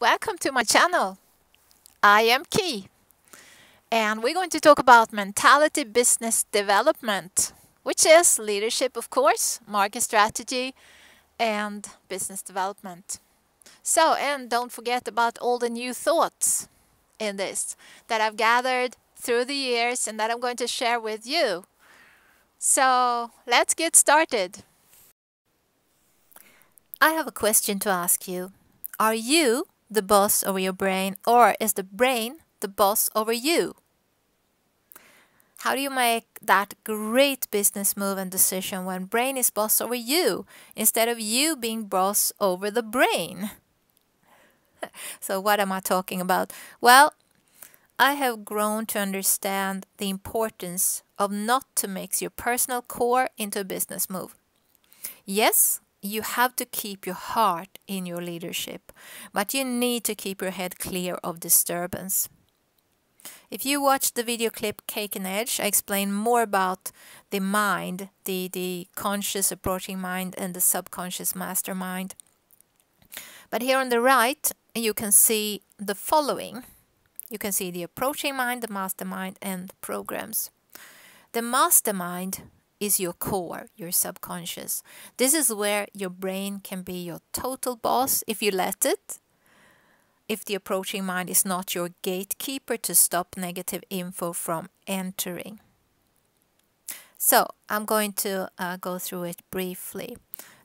Welcome to my channel. I am Key, and we're going to talk about mentality business development, which is leadership, of course, market strategy, and business development. And don't forget about all the new thoughts in this that I've gathered through the years and that I'm going to share with you. So, let's get started. I have a question to ask you. Are you the boss over your brain, or is the brain the boss over you? How do you make that great business move and decision when brain is boss over you instead of you being boss over the brain? So what am I talking about? Well, I have grown to understand the importance of not to mix your personal core into a business move. Yes, you have to keep your heart in your leadership, but you need to keep your head clear of disturbance. If you watch the video clip Cake and Edge, I explain more about the mind, the conscious approaching mind and the subconscious mastermind. But here on the right, you can see the following. You can see the approaching mind, the mastermind, and programs. The mastermind is your core, your subconscious. This is where your brain can be your total boss if you let it. If the approaching mind is not your gatekeeper to stop negative info from entering. So I'm going to go through it briefly.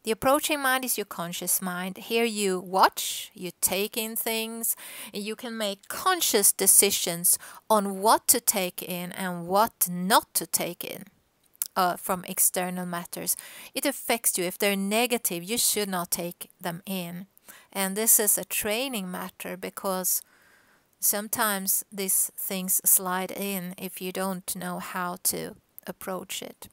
The approaching mind is your conscious mind. Here you watch, you take in things, and you can make conscious decisions on what to take in and what not to take in. From external matters. It affects you. If they're negative, you should not take them in. And this is a training matter because sometimes these things slide in if you don't know how to approach it.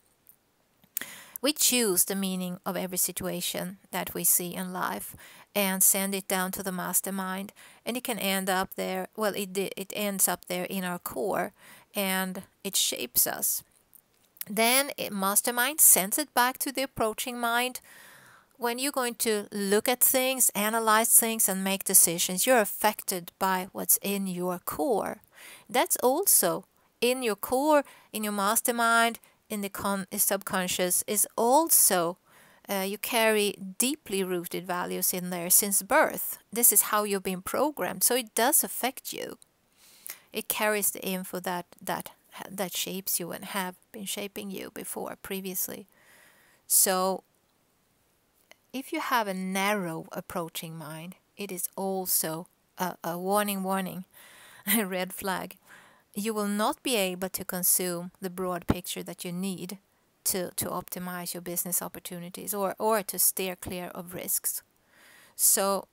We choose the meaning of every situation that we see in life and send it down to the mastermind, and it can end up there. Well, it ends up there in our core, and it shapes us. Then mastermind sends it back to the approaching mind. When you're going to look at things, analyze things, and make decisions, you're affected by what's in your core. That's also in your core, in your mastermind, in the subconscious, is also you carry deeply rooted values in there since birth. This is how you've been programmed, so it does affect you. It carries the info that shapes you and have been shaping you before previously. So if you have a narrow approaching mind, it is also a warning, a red flag. You will not be able to consume the broad picture that you need to optimize your business opportunities or to steer clear of risks. So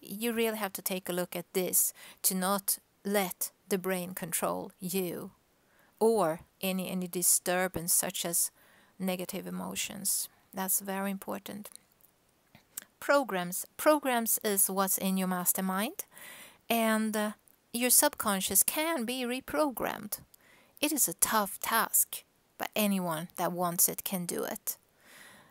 you really have to take a look at this to not let the brain control you or any disturbance such as negative emotions. That's very important. Programs is what's in your mastermind, and your subconscious can be reprogrammed. It is a tough task, but anyone that wants it can do it.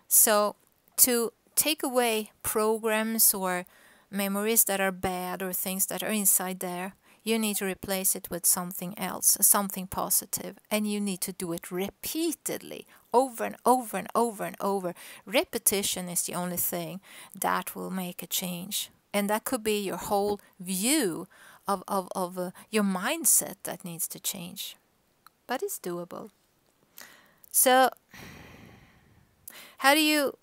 So to take away programs or memories that are bad or things that are inside there, you need to replace it with something else, something positive, and you need to do it repeatedly, over and over and over and over. Repetition is the only thing that will make a change, and that could be your whole view of your mindset that needs to change, but it's doable. So how do you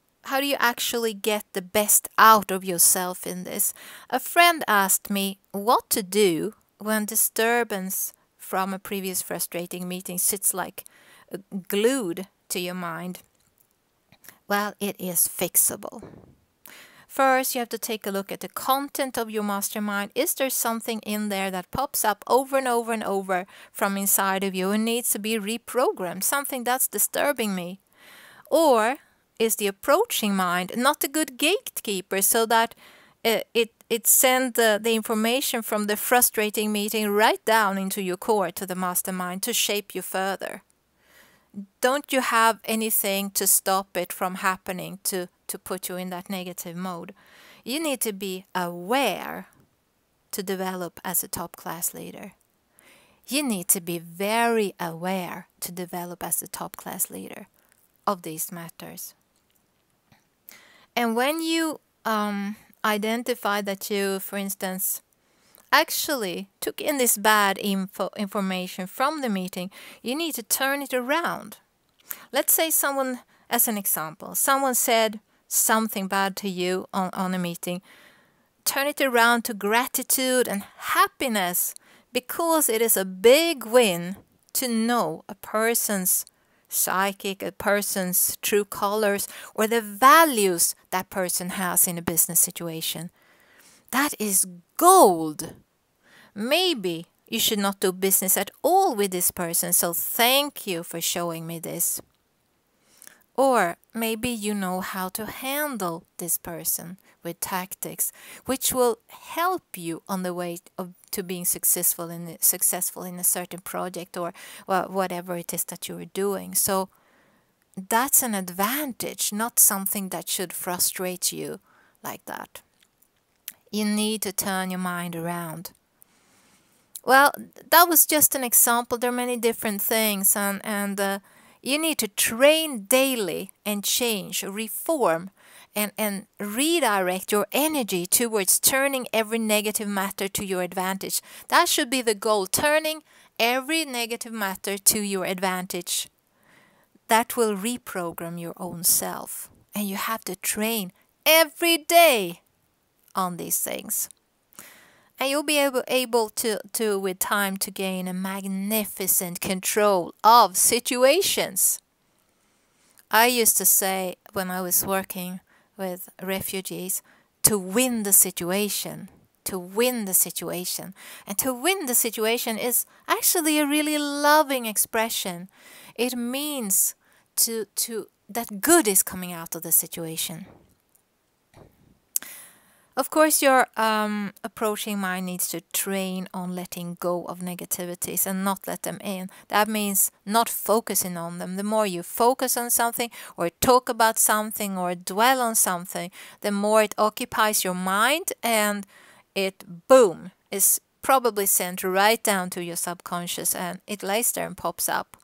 actually get the best out of yourself in this? A friend asked me what to do when disturbance from a previous frustrating meeting sits like glued to your mind. Well, it is fixable. First, you have to take a look at the content of your mastermind. Is there something in there that pops up over and over and over from inside of you and needs to be reprogrammed? Something that's disturbing me. Or is the approaching mind not a good gatekeeper so that it sends the information from the frustrating meeting right down into your core to the mastermind to shape you further? Don't you have anything to stop it from happening to put you in that negative mode? You need to be aware to develop as a top-class leader. You need to be very aware to develop as a top-class leader of these matters. And when you identify that you, for instance, actually took in this bad information from the meeting, you need to turn it around. Let's say someone, as an example, someone said something bad to you on a meeting. Turn it around to gratitude and happiness, because it is a big win to know a person's psychic, a person's true colors, or the values that person has in a business situation. That is gold. Maybe you should not do business at all with this person, so thank you for showing me this. Or maybe you know how to handle this person with tactics, which will help you on the way to being successful in a certain project, or whatever it is that you are doing. So that's an advantage, not something that should frustrate you like that. You need to turn your mind around. Well, that was just an example. There are many different things, and you need to train daily and change, reform, and redirect your energy towards turning every negative matter to your advantage. That should be the goal, turning every negative matter to your advantage. That will reprogram your own self. And you have to train every day on these things. And you'll be able to with time to gain a magnificent control of situations. I used to say when I was working with refugees, to win the situation. To win the situation. And to win the situation is actually a really loving expression. It means that good is coming out of the situation. Of course, your approaching mind needs to train on letting go of negativities and not let them in. That means not focusing on them. The more you focus on something, or talk about something, or dwell on something, the more it occupies your mind, and it, boom, is probably sent right down to your subconscious, and it lays there and pops up.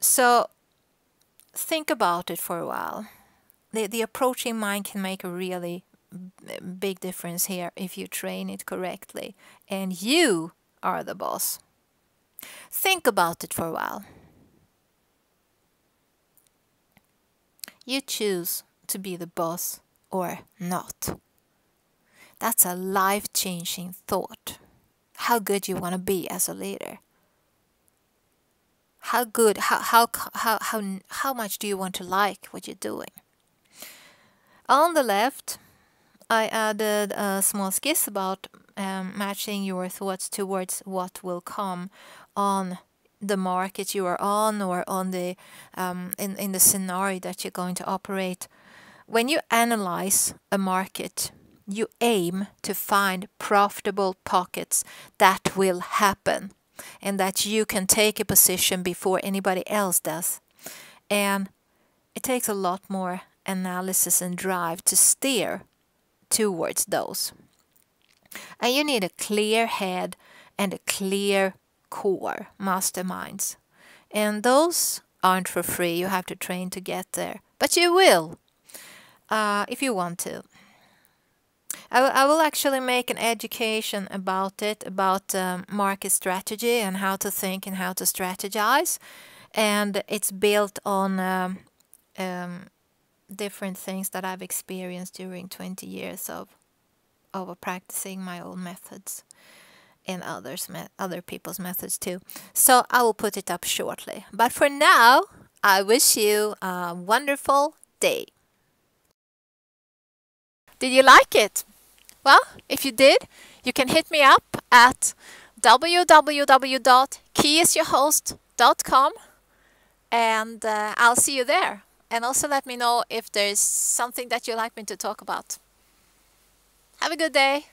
So think about it for a while. The approaching mind can make a really big difference here if you train it correctly. And you are the boss. Think about it for a while. You choose to be the boss or not. That's a life-changing thought. How good you want to be as a leader. How good, how much do you want to like what you're doing? On the left, I added a small sketch about matching your thoughts towards what will come on the market you are on, or on the in the scenario that you're going to operate. When you analyze a market, you aim to find profitable pockets that will happen, and that you can take a position before anybody else does. And it takes a lot more analysis and drive to steer towards those. And you need a clear head and a clear core, masterminds. And those aren't for free. You have to train to get there. But you will, if you want to. I will actually make an education about it, about market strategy and how to think and how to strategize. And it's built on different things that I've experienced during 20 years of practicing my own methods and other people's methods too. So I will put it up shortly. But for now, I wish you a wonderful day. Did you like it? Well, if you did, you can hit me up at www.keyisyourhost.com, and I'll see you there. And also let me know if there's something that you'd like me to talk about. Have a good day.